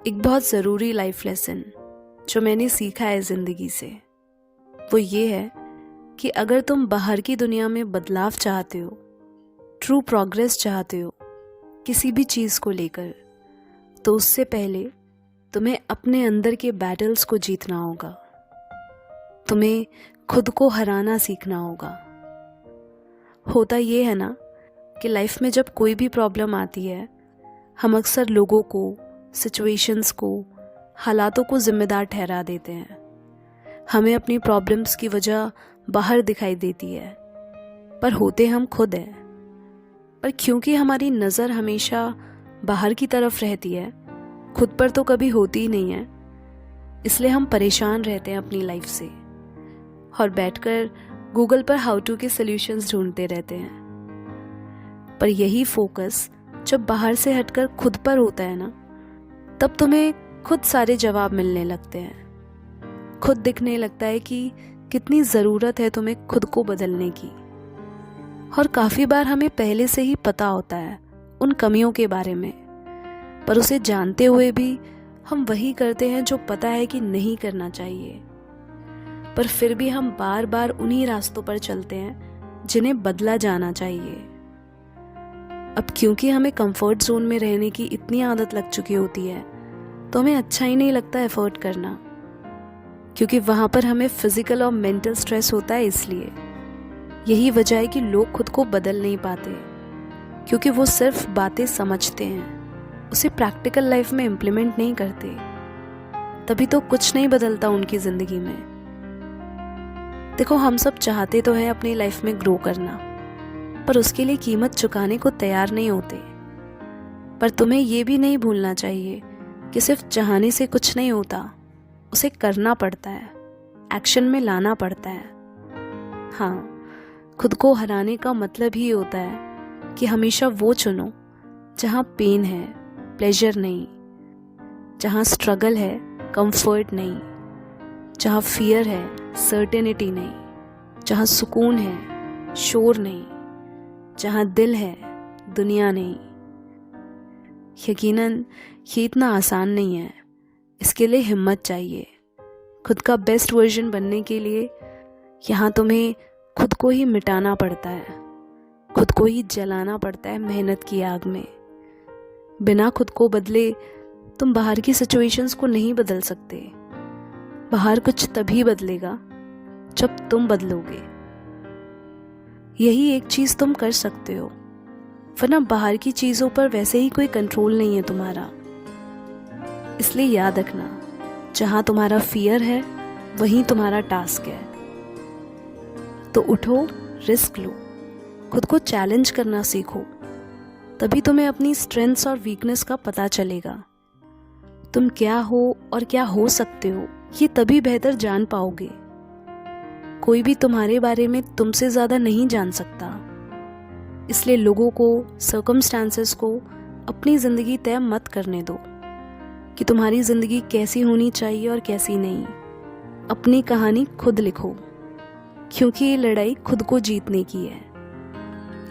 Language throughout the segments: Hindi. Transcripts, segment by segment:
एक बहुत ज़रूरी लाइफ लेसन जो मैंने सीखा है ज़िंदगी से, वो ये है कि अगर तुम बाहर की दुनिया में बदलाव चाहते हो, ट्रू प्रोग्रेस चाहते हो किसी भी चीज़ को लेकर, तो उससे पहले तुम्हें अपने अंदर के बैटल्स को जीतना होगा। तुम्हें खुद को हराना सीखना होगा। होता ये है ना कि लाइफ में जब कोई भी प्रॉब्लम आती है, हम अक्सर लोगों को, सिचुएशंस को, हालातों को जिम्मेदार ठहरा देते हैं। हमें अपनी प्रॉब्लम्स की वजह बाहर दिखाई देती है, पर होते हम खुद हैं। पर क्योंकि हमारी नज़र हमेशा बाहर की तरफ रहती है, खुद पर तो कभी होती ही नहीं है, इसलिए हम परेशान रहते हैं अपनी लाइफ से और बैठकर गूगल पर हाउ टू के सॉल्यूशंस ढूंढते रहते हैं। पर यही फोकस जब बाहर से हटकर खुद पर होता है ना, तब तुम्हें खुद सारे जवाब मिलने लगते हैं। खुद दिखने लगता है कि कितनी ज़रूरत है तुम्हें खुद को बदलने की। और काफ़ी बार हमें पहले से ही पता होता है उन कमियों के बारे में, पर उसे जानते हुए भी हम वही करते हैं जो पता है कि नहीं करना चाहिए। पर फिर भी हम बार बार उन्हीं रास्तों पर चलते हैं जिन्हें बदला जाना चाहिए। अब क्योंकि हमें कंफर्ट जोन में रहने की इतनी आदत लग चुकी होती है, तो हमें अच्छा ही नहीं लगता एफर्ट करना, क्योंकि वहाँ पर हमें फिजिकल और मेंटल स्ट्रेस होता है। इसलिए यही वजह है कि लोग खुद को बदल नहीं पाते, क्योंकि वो सिर्फ बातें समझते हैं, उसे प्रैक्टिकल लाइफ में इम्प्लीमेंट नहीं करते। तभी तो कुछ नहीं बदलता उनकी ज़िंदगी में। देखो, हम सब चाहते तो हैं अपनी लाइफ में ग्रो करना, पर उसके लिए कीमत चुकाने को तैयार नहीं होते। पर तुम्हें ये भी नहीं भूलना चाहिए कि सिर्फ चाहने से कुछ नहीं होता, उसे करना पड़ता है, एक्शन में लाना पड़ता है। हाँ, खुद को हराने का मतलब ही होता है कि हमेशा वो चुनो जहाँ पेन है, प्लेजर नहीं, जहाँ स्ट्रगल है, कंफर्ट नहीं, जहाँ फियर है, सर्टेनिटी नहीं, जहाँ सुकून है, शोर नहीं, जहाँ दिल है, दुनिया नहीं। यकीनन ये इतना आसान नहीं है, इसके लिए हिम्मत चाहिए। खुद का बेस्ट वर्जन बनने के लिए यहाँ तुम्हें खुद को ही मिटाना पड़ता है, खुद को ही जलाना पड़ता है मेहनत की आग में। बिना खुद को बदले तुम बाहर की सिचुएशंस को नहीं बदल सकते। बाहर कुछ तभी बदलेगा जब तुम बदलोगे। यही एक चीज़ तुम कर सकते हो, वरना बाहर की चीज़ों पर वैसे ही कोई कंट्रोल नहीं है तुम्हारा। इसलिए याद रखना, जहाँ तुम्हारा फियर है वहीं तुम्हारा टास्क है। तो उठो, रिस्क लो, खुद को चैलेंज करना सीखो, तभी तुम्हें अपनी स्ट्रेंथ्स और वीकनेस का पता चलेगा। तुम क्या हो और क्या हो सकते हो, ये तभी बेहतर जान पाओगे। कोई भी तुम्हारे बारे में तुमसे ज़्यादा नहीं जान सकता, इसलिए लोगों को, सर्कमस्टांसेस को अपनी ज़िंदगी तय मत करने दो कि तुम्हारी ज़िंदगी कैसी होनी चाहिए और कैसी नहीं। अपनी कहानी खुद लिखो, क्योंकि ये लड़ाई खुद को जीतने की है।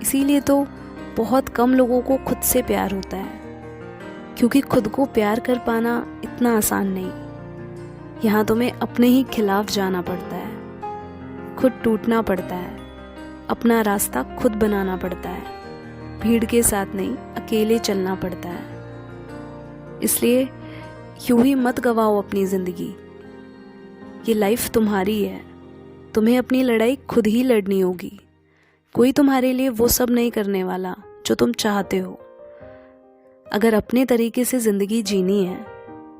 इसीलिए तो बहुत कम लोगों को खुद से प्यार होता है, क्योंकि खुद को प्यार कर पाना इतना आसान नहीं। यहाँ तुम्हें अपने ही खिलाफ जाना पड़ता है, खुद टूटना पड़ता है, अपना रास्ता खुद बनाना पड़ता है, भीड़ के साथ नहीं, अकेले चलना पड़ता है। इसलिए यूं ही मत गवाओ अपनी ज़िंदगी। ये लाइफ तुम्हारी है, तुम्हें अपनी लड़ाई खुद ही लड़नी होगी। कोई तुम्हारे लिए वो सब नहीं करने वाला जो तुम चाहते हो। अगर अपने तरीके से ज़िंदगी जीनी है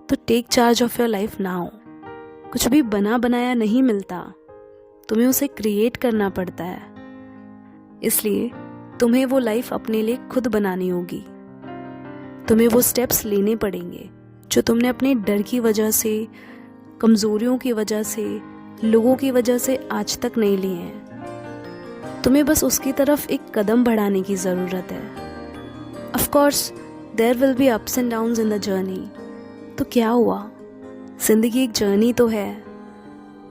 तो take charge of your life now. कुछ भी बना बनाया नहीं मिलता, तुम्हें उसे क्रिएट करना पड़ता है। इसलिए तुम्हें वो लाइफ अपने लिए खुद बनानी होगी। तुम्हें वो स्टेप्स लेने पड़ेंगे जो तुमने अपने डर की वजह से, कमज़ोरियों की वजह से, लोगों की वजह से आज तक नहीं लिए हैं। तुम्हें बस उसकी तरफ एक कदम बढ़ाने की ज़रूरत है। Of course there will be ups and downs in the journey. तो क्या हुआ, ज़िंदगी एक जर्नी तो है।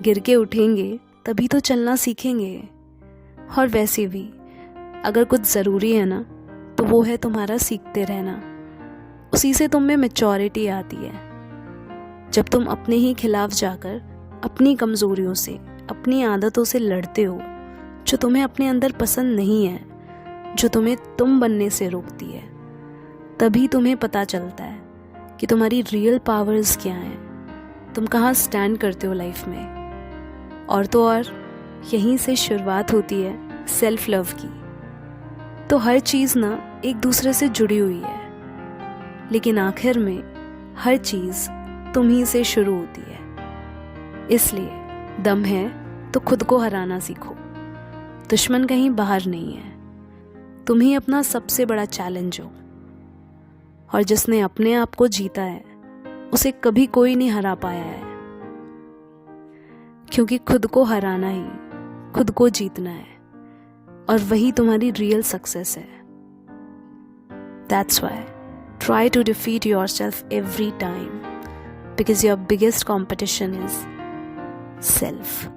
गिर के उठेंगे तभी तो चलना सीखेंगे। और वैसे भी अगर कुछ ज़रूरी है ना, तो वो है तुम्हारा सीखते रहना। उसी से तुम में मैच्योरिटी आती है। जब तुम अपने ही खिलाफ जाकर अपनी कमज़ोरियों से, अपनी आदतों से लड़ते हो, जो तुम्हें अपने अंदर पसंद नहीं है, जो तुम्हें तुम बनने से रोकती है, तभी तुम्हें पता चलता है कि तुम्हारी रियल पावर्स क्या हैं, तुम कहाँ स्टैंड करते हो लाइफ में। और तो और यहीं से शुरुआत होती है सेल्फ लव की। तो हर चीज़ ना एक दूसरे से जुड़ी हुई है, लेकिन आखिर में हर चीज़ तुम ही से शुरू होती है। इसलिए दम है तो खुद को हराना सीखो। दुश्मन कहीं बाहर नहीं है, तुम ही अपना सबसे बड़ा चैलेंज हो। और जिसने अपने आप को जीता है उसे कभी कोई नहीं हरा पाया है, क्योंकि खुद को हराना ही खुद को जीतना है, और वही तुम्हारी रियल सक्सेस है। That's why try to defeat yourself every time, because your biggest competition is self.